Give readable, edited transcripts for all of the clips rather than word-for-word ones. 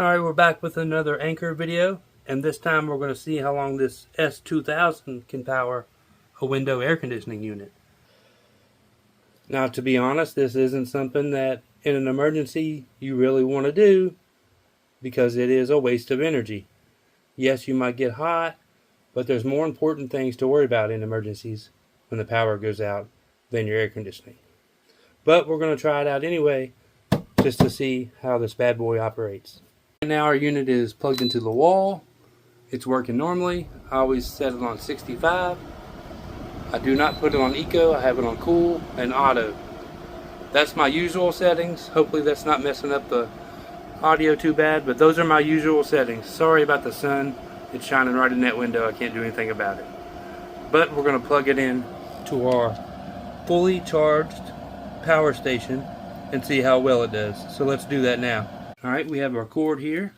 Alright, we're back with another Anker video, and this time we're going to see how long this S2000 can power a window air conditioning unit. Now, to be honest, this isn't something that in an emergency you really want to do because it is a waste of energy. Yes, you might get hot, but there's more important things to worry about in emergencies when the power goes out than your air conditioning. But we're going to try it out anyway, just to see how this bad boy operates. Right now our unit is plugged into the wall. It's working normally. I always set it on 65. I do not put it on eco. I have it on cool and auto. That's my usual settings. Hopefully that's not messing up the audio too bad, but those are my usual settings. Sorry about the sun. It's shining right in that window. I can't do anything about it. But we're going to plug it in to our fully charged power station and see how well it does. So let's do that now. Alright, we have our cord here.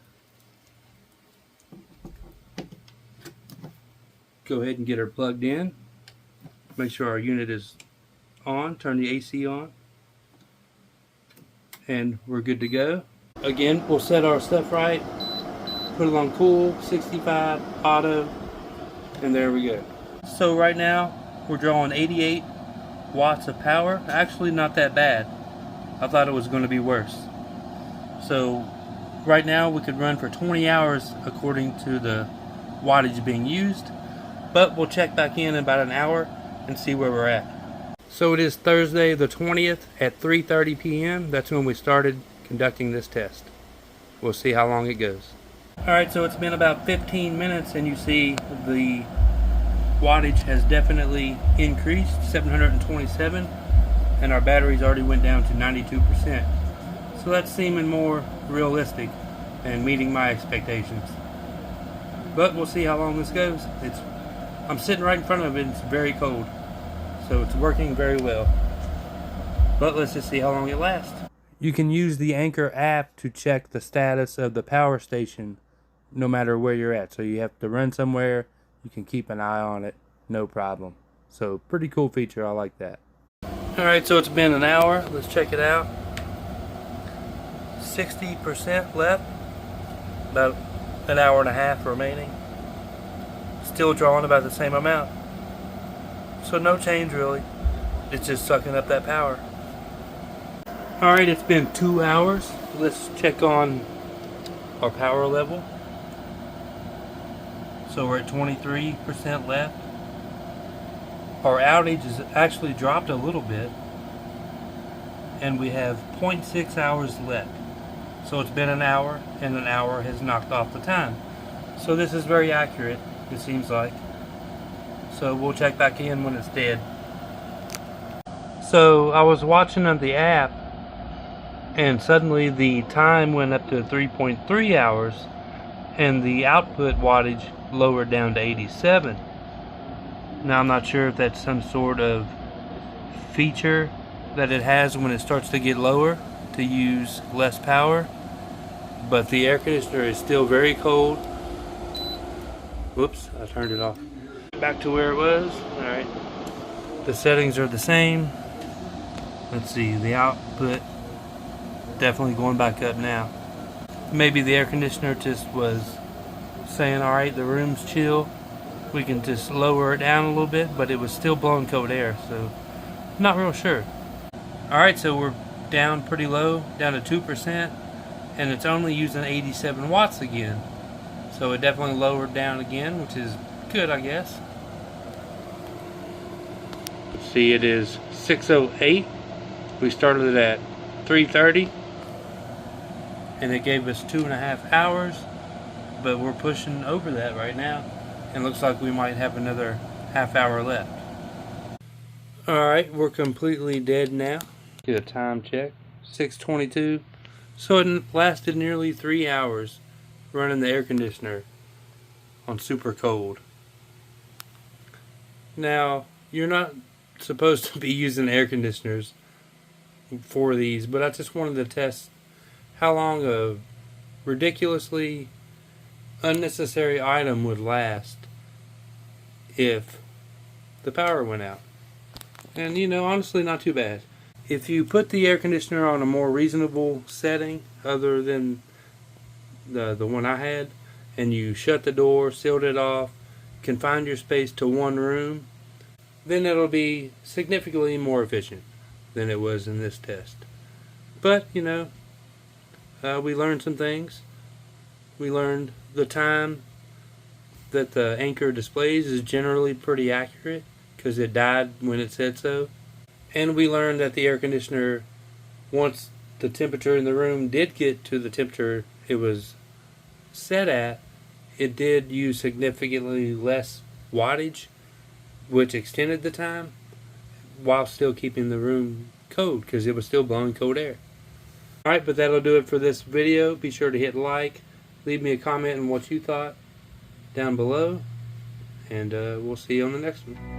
Go ahead and get her plugged in. Make sure our unit is on. Turn the AC on. And we're good to go. Again, we'll set our stuff right. Put it on cool, 65, auto, and there we go. So right now, we're drawing 88 watts of power. Actually, not that bad. I thought it was going to be worse. So right now we could run for 20 hours according to the wattage being used, but we'll check back in about an hour and see where we're at. So it is Thursday the 20th at 3:30 p.m. That's when we started conducting this test. We'll see how long it goes. Alright, so it's been about 15 minutes and you see the wattage has definitely increased, 727, and our batteries already went down to 92%. So that's seeming more realistic and meeting my expectations. But we'll see how long this goes. I'm sitting right in front of it. It's very cold. So it's working very well. But let's just see how long it lasts. You can use the Anker app to check the status of the power station no matter where you're at. So you have to run somewhere, you can keep an eye on it, no problem. So pretty cool feature, I like that. Alright, so it's been an hour. Let's check it out. 60% left, about an hour and a half remaining. Still drawing about the same amount. So no change really. It's just sucking up that power. Alright, it's been 2 hours. Let's check on our power level. So we're at 23% left. Our outage has actually dropped a little bit. And we have 0.6 hours left. So it's been an hour, and an hour has knocked off the time. So this is very accurate, it seems like. So we'll check back in when it's dead. So I was watching on the app, and suddenly the time went up to 3.3 hours, and the output wattage lowered down to 87. Now I'm not sure if that's some sort of feature that it has when it starts to get lower to use less power, but the air conditioner is still very cold. Whoops, I turned it off. Back to where it was. Alright, the settings are the same. Let's see, the output definitely going back up now. Maybe the air conditioner just was saying, alright, the room's chill, we can just lower it down a little bit, but it was still blowing cold air, so not real sure. Alright, so we're down pretty low, down to 2%, and it's only using 87 watts again. So it definitely lowered down again, which is good, I guess. See, it is 6:08. We started it at 3:30, and it gave us 2.5 hours, but we're pushing over that right now, and looks like we might have another half hour left. Alright, we're completely dead now. Get a time check, 6:22. So it lasted nearly 3 hours running the air conditioner on super cold. Now, you're not supposed to be using air conditioners for these, but I just wanted to test how long a ridiculously unnecessary item would last if the power went out. And you know, honestly, not too bad. If you put the air conditioner on a more reasonable setting other than the one I had, and you shut the door, sealed it off, confined your space to one room, then it'll be significantly more efficient than it was in this test. But, you know, we learned some things. We learned the time that the Anker displays is generally pretty accurate because it died when it said so. And we learned that the air conditioner, once the temperature in the room did get to the temperature it was set at, it did use significantly less wattage, which extended the time while still keeping the room cold because it was still blowing cold air. Alright, but that'll do it for this video. Be sure to hit like, leave me a comment on what you thought down below, and we'll see you on the next one.